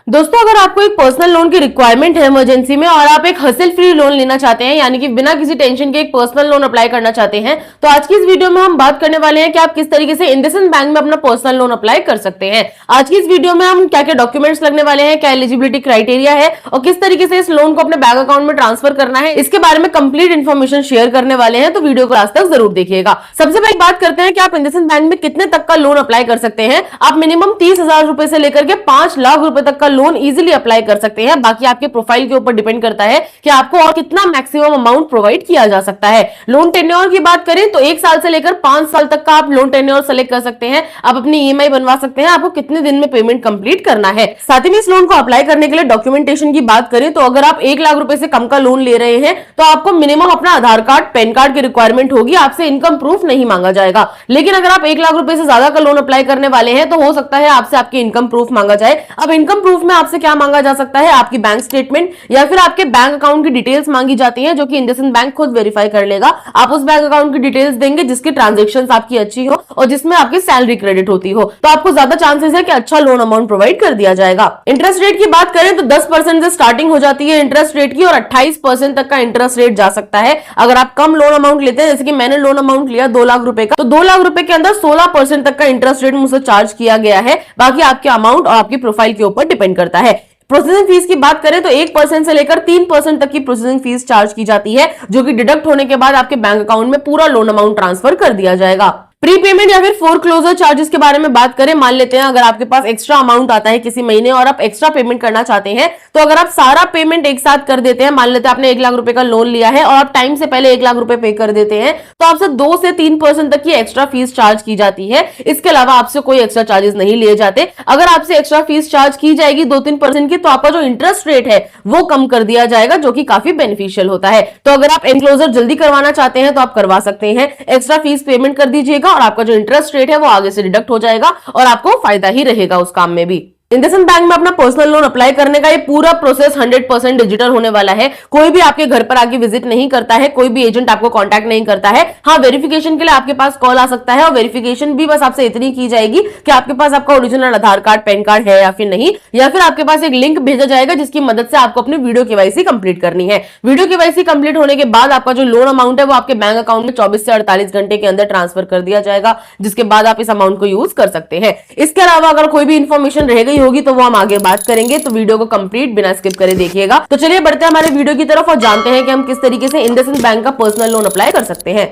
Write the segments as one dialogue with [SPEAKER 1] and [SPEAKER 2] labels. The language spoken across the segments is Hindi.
[SPEAKER 1] दोस्तों, अगर आपको एक पर्सनल लोन की रिक्वायरमेंट है इमरजेंसी में और आप एक हसल फ्री लोन लेना चाहते हैं, यानी कि बिना किसी टेंशन के एक पर्सनल लोन अप्लाई करना चाहते हैं, तो आज की इस वीडियो में हम बात करने वाले हैं कि आप किस तरीके से इंडसइंड बैंक में अपना पर्सनल लोन अप्लाई कर सकते हैं। आज की इस वीडियो में हम क्या क्या डॉक्यूमेंट्स लगने वाले हैं, क्या एलिजिबिलिटी क्राइटेरिया है और किस तरीके से इस लोन को अपने बैंक अकाउंट में ट्रांसफर करना है, इसके बारे में कंप्लीट इन्फॉर्मेशन शेयर करने वाले हैं। तो वीडियो को लास्ट तक जरूर देखिएगा। सबसे पहले बात करते हैं कि आप इंडसइंड बैंक में कितने तक का लोन अप्लाई कर सकते हैं। आप मिनिमम 30,000 रुपए से लेकर के 5 लाख रुपए तक का लोन इजिली अप्लाई कर सकते हैं। बाकी आपके प्रोफाइल के ऊपर डिपेंड करता है कि आपको और कितना मैक्सिमम अमाउंट प्रोवाइड किया जा सकता है। लोन टेन्योर की बात करें तो 1 साल से लेकर 5 साल तक का आप लोन टेन्योर सेलेक्ट कर सकते हैं। आप अपनी ईएमआई बनवा सकते हैं, आपको कितने दिन में पेमेंट कंप्लीट करना है। साथ ही में इस लोन को अप्लाई करने के लिए डॉक्यूमेंटेशन की बात करें तो अगर आप 1 लाख रुपए से कम का लोन ले रहे हैं तो आपको मिनिमम अपना आधार कार्ड, पैन कार्ड की रिक्वायरमेंट होगी। आपसे इनकम प्रूफ नहीं मांगा जाएगा। लेकिन अगर आप 1 लाख रुपए से ज्यादा का लोन अप्लाई करने वाले हैं तो हो सकता है आपसे आपकी इनकम प्रूफ मांगा जाए। अब इनकम प्रूफ में आपसे क्या मांगा जा सकता है, आपकी बैंक स्टेटमेंट या फिर आपके बैंक अकाउंट की डिटेल्स मांगी जाती हैं, जो कि इंडसइंड बैंक खुद वेरीफाई कर लेगा। आप उस बैंक अकाउंट की डिटेल्स देंगे जिसकी ट्रांजैक्शंस आपकी अच्छी हो और जिसमें आपकी सैलरी क्रेडिट होती हो, तो आपको ज्यादा चांसेस है कि अच्छा लोन अमाउंट प्रोवाइड कर दिया जाएगा। इंटरेस्ट रेट की बात करें तो 10% से स्टार्टिंग हो जाती है इंटरेस्ट रेट की और 28% तक का इंटरेस्ट रेट जा सकता है। अगर आप कम लोन अमाउंट लेते हैं, जैसे कि मैंने लोन अमाउंट लिया 2 लाख रुपए का, तो 2 लाख रुपए के अंदर 16% तक का इंटरेस्ट रेट मुझसे चार्ज किया गया है। बाकी आपके अमाउंट और आपकी प्रोफाइल के ऊपर डिपेंड करता है। प्रोसेसिंग फीस की बात करें तो 1% से लेकर 3% तक की प्रोसेसिंग फीस चार्ज की जाती है, जो कि डिडक्ट होने के बाद आपके बैंक अकाउंट में पूरा लोन अमाउंट ट्रांसफर कर दिया जाएगा। प्री पेमेंट या फिर फोरक्लोजर चार्जेस के बारे में बात करें, मान लेते हैं अगर आपके पास एक्स्ट्रा अमाउंट आता है किसी महीने और आप एक्स्ट्रा पेमेंट करना चाहते हैं, तो अगर आप सारा पेमेंट एक साथ कर देते हैं, मान लेते हैं आपने 1 लाख रुपए का लोन लिया है और आप टाइम से पहले 1 लाख रुपए पे कर देते हैं, तो आपसे 2 से 3% तक की एक्स्ट्रा फीस चार्ज की जाती है। इसके अलावा आपसे कोई एक्स्ट्रा चार्जेस नहीं लिए जाते। अगर आपसे एक्स्ट्रा फीस चार्ज की जाएगी 2-3% की, तो आपका जो इंटरेस्ट रेट है वो कम कर दिया जाएगा, जो कि काफी बेनिफिशियल होता है। तो अगर आप एनक्लोजर जल्दी करवाना चाहते हैं तो आप करवा सकते हैं। एक्स्ट्रा फीस पेमेंट कर दीजिएगा और आपका जो इंटरेस्ट रेट है वो आगे से डिडक्ट हो जाएगा और आपको फायदा ही रहेगा उस काम में भी। इंडसइंड बैंक में अपना पर्सनल लोन अप्लाई करने का ये पूरा प्रोसेस 100% डिजिटल होने वाला है। कोई भी आपके घर पर आके विजिट नहीं करता है, कोई भी एजेंट आपको कांटेक्ट नहीं करता है। हाँ, वेरिफिकेशन के लिए आपके पास कॉल आ सकता है और वेरिफिकेशन भी बस आपसे इतनी की जाएगी कि आपके पास आपका ओरिजिनल आधार कार्ड, पैन कार्ड है या फिर नहीं, या फिर आपके पास एक लिंक भेजा जाएगा जिसकी मदद से आपको अपनी वीडियो केवाईसी कंप्लीट करनी है। वीडियो केवाईसी कंप्लीट होने के बाद आपका जो लोन अमाउंट है वो आपके बैंक अकाउंट में 24 से 48 घंटे के अंदर ट्रांसफर कर दिया जाएगा, जिसके बाद आप इस अमाउंट को यूज कर सकते हैं। इसके अलावा अगर कोई भी इंफॉर्मेशन रह गई होगी तो वो हम आगे बात करेंगे, तो वीडियो को कंप्लीट बिना स्किप करे देखिएगा। तो चलिए बढ़ते हैं हमारे वीडियो की तरफ और जानते हैं कि हम किस तरीके से इंडसइंड बैंक का पर्सनल लोन अप्लाई कर सकते हैं।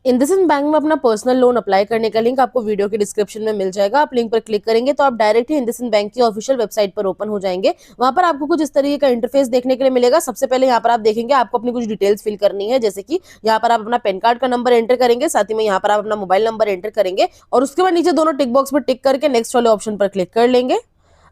[SPEAKER 1] इंडसइंड बैंक में अपना पर्सनल लोन अप्लाई करने का लिंक आपको वीडियो के डिस्क्रिप्शन में मिल जाएगा। आप लिंक पर क्लिक करेंगे तो आप डायरेक्ट ही इंडसइंड बैंक की ऑफिशियल वेबसाइट पर ओपन हो जाएंगे। वहां पर आपको कुछ इस तरीके का इंटरफेस देखने के लिए मिलेगा। सबसे पहले यहाँ पर आप देखेंगे आपको अपनी कुछ डिटेल्स फिल करनी है, जैसे कि यहाँ पर आप अपना पैन कार्ड का नंबर एंटर करेंगे, साथ ही में यहाँ पर आप अपना मोबाइल नंबर एंटर करेंगे और उसके बाद नीचे दोनों टिक बॉक्स पर टिक करके नेक्स्ट वाले ऑप्शन पर क्लिक कर लेंगे।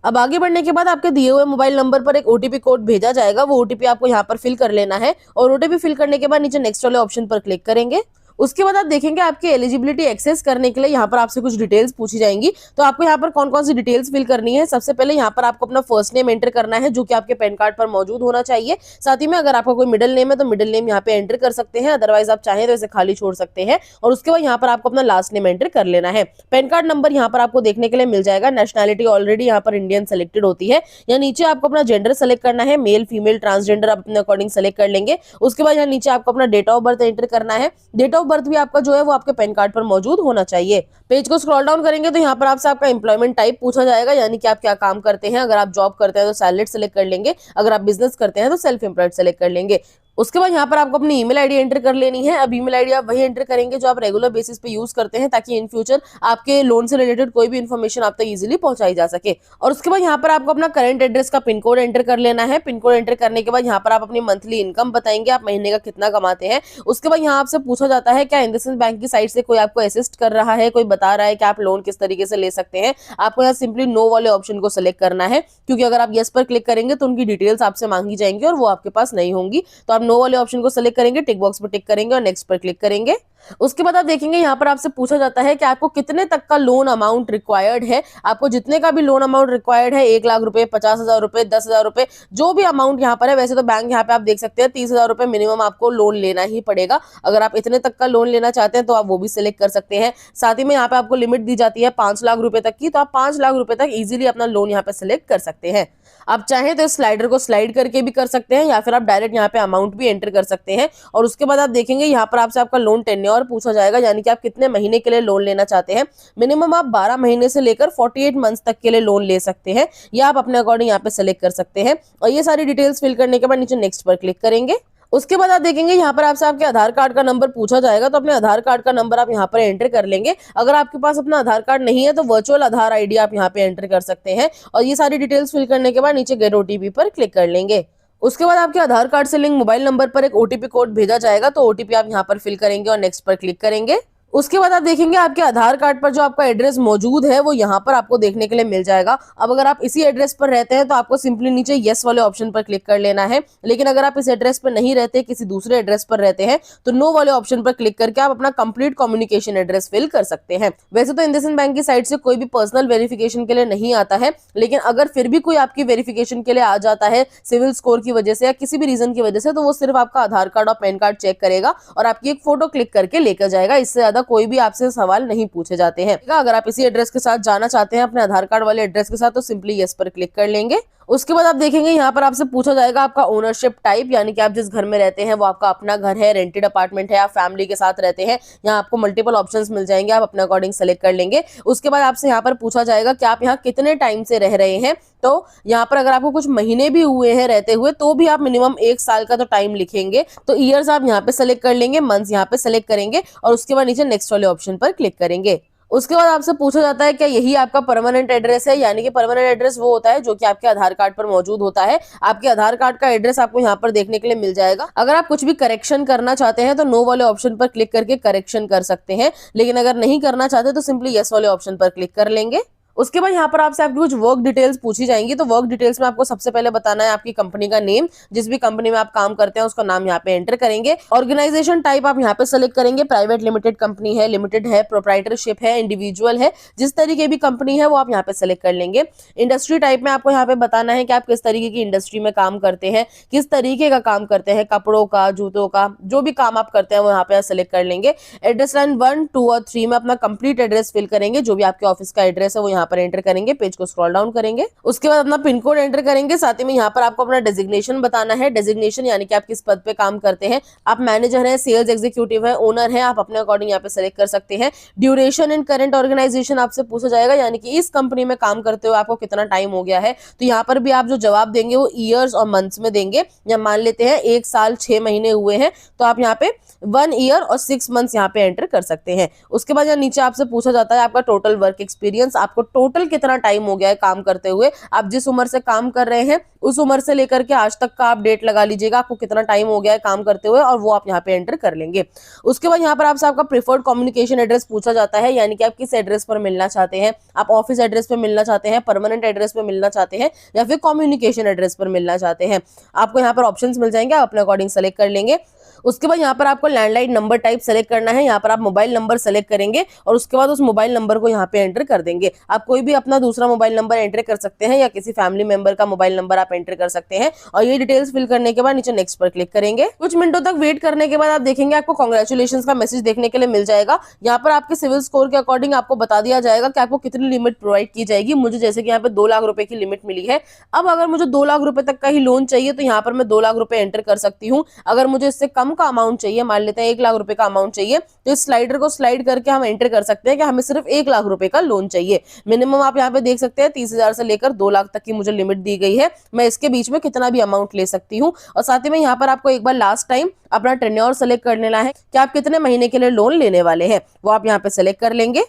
[SPEAKER 1] अब आगे बढ़ने के बाद आपके दिए हुए मोबाइल नंबर पर एक ओटीपी कोड भेजा जाएगा। वो ओटीपी आपको यहाँ पर फिल कर लेना है और ओटीपी फिल करने के बाद नीचे नेक्स्ट वाले ऑप्शन पर क्लिक करेंगे। उसके बाद आप देखेंगे आपकी एलिजिबिलिटी एक्सेस करने के लिए यहाँ पर आपसे कुछ डिटेल्स पूछी जाएंगी। तो आपको यहाँ पर कौन कौन सी डिटेल्स फिल करनी है। सबसे पहले यहाँ पर आपको अपना फर्स्ट नेम एंटर करना है, जो कि आपके पैन कार्ड पर मौजूद होना चाहिए। साथ ही में अगर आपका कोई मिडिल नेम है तो मिडिल नेम यहाँ पे एंटर कर सकते हैं, अदरवाइज आप चाहें तो इसे खाली छोड़ सकते हैं। और उसके बाद यहाँ पर आपको अपना लास्ट नेम एंटर कर लेना है। पैन कार्ड नंबर यहाँ पर आपको देखने के लिए मिल जाएगा। नेशनैलिटी ऑलरेडी यहाँ पर इंडियन सेलेक्टेड होती है। यहाँ नीचे आपको अपना जेंडर सेलेक्ट करना है, मेल, फीमेल, ट्रांसजेंडर आप अपने अकॉर्डिंग सेलेक्ट कर लेंगे। उसके बाद यहाँ नीचे आपको अपना डेट ऑफ बर्थ एंटर करना है। डेट ऑफ बर्थ भी आपका जो है वो आपके पैन कार्ड पर मौजूद होना चाहिए। पेज को स्क्रॉल डाउन करेंगे तो यहाँ पर आपसे आपका एम्प्लॉयमेंट टाइप पूछा जाएगा, यानी कि आप क्या काम करते हैं। अगर आप जॉब करते हैं तो सैलरीड सेलेक्ट कर लेंगे, अगर आप बिजनेस करते हैं तो सेल्फ एम्प्लॉयड सेलेक्ट कर लेंगे। उसके बाद यहाँ पर आपको अपनी ईमेल आईडी एंटर कर लेनी है। अब ईमेल आईडी आप वही एंटर करेंगे जो आप रेगुलर बेसिस पे यूज करते हैं, ताकि इन फ्यूचर आपके लोन से रिलेटेड कोई भी इन्फॉर्मेशन आप तक इजीली पहुंचाई जा सके। और उसके बाद यहाँ पर आपको अपना करंट एड्रेस का पिन कोड एंटर कर लेना है। पिन कोड एंटर करने के बाद यहाँ पर आप अपनी मंथली इनकम बताएंगे, आप महीने का कितना कमाते हैं। उसके बाद यहाँ आपसे पूछा जाता है क्या इंडसइंड बैंक की साइड से कोई आपको असिस्ट कर रहा है, कोई बता रहा है कि आप लोन किस तरीके से ले सकते हैं। आपको यहाँ सिंपली नो वाले ऑप्शन को सिलेक्ट करना है, क्योंकि अगर आप यस पर क्लिक करेंगे तो उनकी डिटेल्स आपसे मांगी जाएंगी और वो आपके पास नहीं होंगी। तो आप नो वाले ऑप्शन को सेलेक्ट करेंगे, टिक बॉक्स पर टिक करेंगे और नेक्स्ट पर क्लिक करेंगे। उसके बाद आप देखेंगे यहाँ पर आपसे पूछा जाता है कि आपको कितने तक का लोन अमाउंट रिक्वायर्ड है। आपको जितने का भी लोन अमाउंट रिक्वायर्ड है, 1 लाख रुपए, 50,000 रुपए, 10,000 रुपए, जो भी अमाउंट यहाँ पर है। वैसे तो बैंक यहाँ पे आप देख सकते हैं 30,000 रुपए मिनिमम आपको लोन लेना ही पड़ेगा। अगर आप इतने तक का लोन लेना चाहते हैं तो आप वो भी सिलेक्ट कर सकते हैं। साथ ही में यहाँ पे आपको लिमिट दी जाती है 5 लाख रुपए तक की, तो आप 5 लाख रुपए तक इजीली अपना लोन यहाँ पे सिलेक्ट कर सकते हैं। आप चाहें तो इस स्लाइडर को स्लाइड करके भी कर सकते हैं या फिर आप डायरेक्ट यहाँ पे अमाउंट भी एंटर कर सकते हैं। और उसके बाद आप देखेंगे यहाँ पर आपसे आपका लोन टेन्योर पूछा जाएगा, यानी कि आप कितने महीने के लिए लोन लेना चाहते हैं। मिनिमम आप 12 महीने से लेकर 48 मंथ्स तक के लिए लोन ले सकते हैं, या आप अपने अकॉर्डिंग यहाँ पे सेलेक्ट कर सकते हैं। और ये सारी डिटेल्स फिल करने के बाद नीचे नेक्स्ट पर क्लिक करेंगे। उसके बाद आप देखेंगे यहाँ पर आपसे आपके आधार कार्ड का नंबर पूछा जाएगा, तो अपने आधार कार्ड का नंबर आप यहाँ पर एंटर कर लेंगे। अगर आपके पास अपना आधार कार्ड नहीं है तो वर्चुअल आधार आईडी आप यहाँ पे एंटर कर सकते हैं। और ये सारी डिटेल्स फिल करने के बाद नीचे गेट ओटीपी पर क्लिक कर लेंगे। उसके बाद आपके आधार कार्ड से लिंक मोबाइल नंबर पर एक ओटीपी कोड भेजा जाएगा, तो ओटीपी आप यहाँ पर फिल करेंगे और नेक्स्ट पर क्लिक करेंगे। उसके बाद आप देखेंगे आपके आधार कार्ड पर जो आपका एड्रेस मौजूद है वो यहाँ पर आपको देखने के लिए मिल जाएगा। अब अगर आप इसी एड्रेस पर रहते हैं तो आपको सिंपली नीचे यस वाले ऑप्शन पर क्लिक कर लेना है। लेकिन अगर आप इस एड्रेस पर नहीं रहते, किसी दूसरे एड्रेस पर रहते हैं, तो नो वाले ऑप्शन पर क्लिक करके आप अपना कंप्लीट कम्युनिकेशन एड्रेस फिल कर सकते हैं। वैसे तो इंडसइंड बैंक की साइड से कोई भी पर्सनल वेरिफिकेशन के लिए नहीं आता है, लेकिन अगर फिर भी कोई आपकी वेरिफिकेशन के लिए आ जाता है सिविल स्कोर की वजह से या किसी भी रीजन की वजह से, तो वो सिर्फ आपका आधार कार्ड और पैन कार्ड चेक करेगा और आपकी एक फोटो क्लिक करके लेकर जाएगा। इससे ज्यादा कोई भी आपसे सवाल नहीं पूछे जाते हैं। अगर आप इसी एड्रेस के साथ जाना चाहते हैं अपने आधार कार्ड वाले एड्रेस के साथ, तो सिंपली यस पर क्लिक कर लेंगे। उसके बाद आप देखेंगे यहाँ पर आपसे पूछा जाएगा आपका ओनरशिप टाइप, यानी कि आप जिस घर में रहते हैं वो आपका अपना घर है, रेंटेड अपार्टमेंट है, आप फैमिली के साथ रहते हैं। यहाँ आपको मल्टीपल ऑप्शंस मिल जाएंगे, आप अपने अकॉर्डिंग सेलेक्ट कर लेंगे। उसके बाद आपसे यहाँ पर पूछा जाएगा कि आप यहाँ कितने टाइम से रह रहे हैं। तो यहाँ पर अगर आपको कुछ महीने भी हुए हैं रहते हुए, तो भी आप मिनिमम 1 साल का तो टाइम लिखेंगे। तो ईयर्स आप यहाँ पे सेलेक्ट कर लेंगे, मंथ्स यहाँ पे सेलेक्ट करेंगे और उसके बाद नीचे नेक्स्ट वाले ऑप्शन पर क्लिक करेंगे। उसके बाद आपसे पूछा जाता है क्या यही आपका परमानेंट एड्रेस है, यानी कि परमानेंट एड्रेस वो होता है जो कि आपके आधार कार्ड पर मौजूद होता है। आपके आधार कार्ड का एड्रेस आपको यहाँ पर देखने के लिए मिल जाएगा। अगर आप कुछ भी करेक्शन करना चाहते हैं तो नो वाले ऑप्शन पर क्लिक करके करेक्शन कर सकते हैं, लेकिन अगर नहीं करना चाहते तो सिंपली यस वाले ऑप्शन पर क्लिक कर लेंगे। उसके बाद यहाँ पर आपसे आपकी कुछ वर्क डिटेल्स पूछी जाएंगी, तो वर्क डिटेल्स में आपको सबसे पहले बताना है आपकी कंपनी का नेम। जिस भी कंपनी में आप काम करते हैं उसका नाम यहाँ पे एंटर करेंगे। ऑर्गेनाइजेशन टाइप आप यहाँ पे सेलेक्ट करेंगे, प्राइवेट लिमिटेड कंपनी है, लिमिटेड है, प्रोप्राइटरशिप है, इंडिविजुअल है, जिस तरीके भी कंपनी है वो आप यहाँ पे सेलेक्ट कर लेंगे। इंडस्ट्री टाइप में आपको यहाँ पे बताना है कि आप किस तरीके की इंडस्ट्री में काम करते हैं, किस तरीके का काम करते हैं, कपड़ों का, जूतों का, जो भी काम आप करते हैं वो यहाँ पे सेलेक्ट कर लेंगे। एड्रेस लाइन 1, 2 और 3 में अपना कंप्लीट एड्रेस फिल करेंगे, जो भी आपके ऑफिस का एड्रेस है वो यहाँ पर एंटर करेंगे। पेज को स्क्रॉल डाउन करेंगे, उसके बाद अपना पिन कोड एंटर करेंगे। साथ ही में यहाँ पर आपको अपना डेजिग्नेशन बताना है। डेजिग्नेशन यानी कि आप किस पद पे काम करते हैं, आप मैनेजर हैं, सेल्स एग्जीक्यूटिव है, ओनर है, आप अपने अकॉर्डिंग यहाँ पे सेलेक्ट कर सकते हैं। ड्यूरेशन इन करंट ऑर्गेनाइजेशन आपसे पूछा जाएगा, यानी कि इस कंपनी में काम करते हुए आपको कितना टाइम हो गया है। तो यहाँ पर भी आप जो जवाब देंगे वो ईयर्स और मंथ्स में देंगे। या मान लेते हैं 1 साल 6 महीने हुए हैं, तो आप यहाँ पे 1 ईयर और 6 मंथ्स यहाँ पे एंटर कर सकते हैं। उसके बाद यहाँ नीचे आपसे पूछा जाता है आपका टोटल वर्क एक्सपीरियंस, आपको टोटल कितना टाइम हो गया है काम करते हुए। आप जिस उम्र से काम कर रहे हैं उस उम्र से लेकर के आज तक का आप डेट लगा लीजिएगा, आपको कितना टाइम हो गया है काम करते हुए, और वो आप यहाँ पे एंटर कर लेंगे। उसके बाद यहाँ पर आपसे आपका प्रेफर्ड कम्युनिकेशन एड्रेस पूछा जाता है, यानी कि आप किस एड्रेस पर मिलना चाहते हैं। आप ऑफिस एड्रेस पे मिलना चाहते हैं, परमानेंट एड्रेस पे मिलना चाहते हैं, या फिर कम्युनिकेशन एड्रेस पर मिलना चाहते हैं। आपको यहाँ पर ऑप्शंस मिल जाएंगे, आप अपने अकॉर्डिंग सेलेक्ट कर लेंगे। उसके बाद यहाँ पर आपको लैंडलाइन नंबर टाइप सेलेक्ट करना है। यहाँ पर आप मोबाइल नंबर सेलेक्ट करेंगे और उसके बाद उस मोबाइल नंबर को यहाँ पे एंटर कर देंगे। आप कोई भी अपना दूसरा मोबाइल नंबर एंटर कर सकते हैं या किसी फैमिली मेंबर का मोबाइल नंबर आप एंटर कर सकते हैं। और ये डिटेल्स फिल करने के बाद नीचे नेक्स्ट पर क्लिक करेंगे। कुछ मिनटों तक वेट करने के बाद आप देखेंगे आपको कांग्रेचुलेशन का मैसेज देखने के लिए मिल जाएगा। यहाँ पर आपके सिविल स्कोर के अकॉर्डिंग आपको बता दिया जाएगा कि आपको कितनी लिमिट प्रोवाइड की जाएगी। मुझे जैसे कि यहाँ पे 2 लाख रुपए की लिमिट मिली है। अब अगर मुझे 2 लाख रुपए तक का ही लोन चाहिए तो यहाँ पर मैं 2 लाख रुपए एंटर कर सकती हूँ। अगर मुझे इससे कम का अमाउंट चाहिए, मान लेते हैं 1 लाख रुपए का अमाउंट चाहिए, तो इस स्लाइडर को स्लाइड करके हम एंटर कर सकते हैं कि हमें सिर्फ 1 लाख रुपए का लोन चाहिए। मिनिमम आप यहाँ पे देख सकते हैं 30,000 से लेकर 2 लाख तक की मुझे लिमिट दी गई है। मैं इसके बीच में कितना भी अमाउंट ले सकती हूँ। और साथ ही में यहाँ पर आपको एक बार लास्ट टाइम अपना टेन्योर सेलेक्ट कर लेना है कि आप कितने महीने के लिए लोन लेने वाले हैं, वो आप यहाँ पे सेलेक्ट कर लेंगे।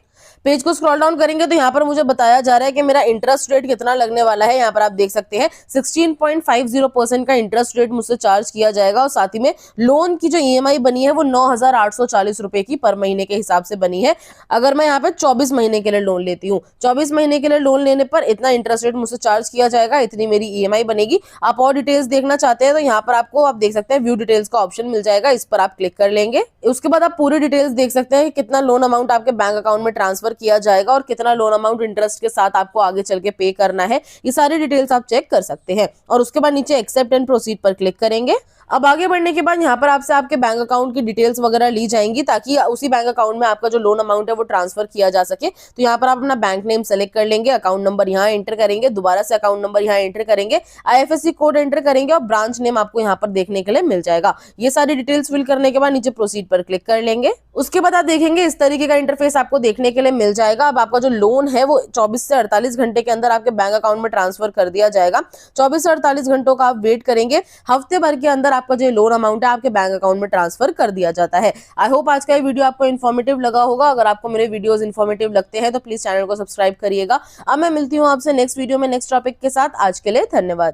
[SPEAKER 1] पेज को स्क्रॉल डाउन करेंगे तो यहाँ पर मुझे बताया जा रहा है कि मेरा इंटरेस्ट रेट कितना लगने वाला है। यहाँ पर आप देख सकते हैं 16.50% का इंटरेस्ट रेट मुझसे चार्ज किया जाएगा और साथ ही में लोन की जो ईएमआई बनी है वो 9,840 रुपए की पर महीने के हिसाब से बनी है। अगर मैं यहाँ पे 24 महीने के लिए लोन लेती हूँ, 24 महीने के लिए लोन लेने पर इतना इंटरेस्ट रेट मुझसे चार्ज किया जाएगा, इतनी मेरी ईएमआई बनेगी। आप और डिटेल्स देखना चाहते हैं तो यहाँ पर आपको आप देख सकते हैं व्यू डिटेल्स का ऑप्शन मिल जाएगा, इस पर आप क्लिक कर लेंगे। उसके बाद आप पूरी डिटेल्स देख सकते हैं कितना लोन अमाउंट आपके बैंक अकाउंट में ट्रांसफर किया जाएगा और कितना लोन अमाउंट इंटरेस्ट के साथ आपको आगे चल के पे करना है। ये सारी डिटेल्स आप चेक कर सकते हैं और उसके बाद नीचे एक्सेप्ट एंड प्रोसीड पर क्लिक करेंगे। अब आगे बढ़ने के बाद यहाँ पर आपसे आपके बैंक अकाउंट की डिटेल्स वगैरह ली जाएंगी ताकि उसी बैंक अकाउंट में आपका जो लोन अमाउंट है वो ट्रांसफर किया जा सके। तो यहाँ पर आप अपना बैंक नेम सेलेक्ट कर लेंगे, अकाउंट नंबर यहाँ एंटर करेंगे, दोबारा से अकाउंट नंबर यहाँ एंटर करेंगे, आईएफएससी कोड एंटर करेंगे और ब्रांच नेम आपको यहाँ पर देखने के लिए मिल जाएगा। ये सारी डिटेल्स फिल करने के बाद नीचे प्रोसीड पर क्लिक कर लेंगे। उसके बाद आप देखेंगे इस तरीके का इंटरफेस आपको देखने के लिए मिल जाएगा। अब आपका जो लोन है वो 24 से 48 घंटे के अंदर आपके बैंक अकाउंट में ट्रांसफर कर दिया जाएगा। 24 से 48 घंटों का आप वेट करेंगे, हफ्ते भर के अंदर आपका जो लोन अमाउंट है आपके बैंक अकाउंट में ट्रांसफर कर दिया जाता है। आई होप आज का ये वीडियो आपको इन्फॉर्मेटिव लगा होगा। अगर आपको मेरे वीडियोस इन्फॉर्मेटिव लगते हैं तो प्लीज चैनल को सब्सक्राइब करिएगा। अब मैं मिलती हूँ आपसे नेक्स्ट वीडियो में नेक्स्ट टॉपिक के साथ। आज के लिए धन्यवाद।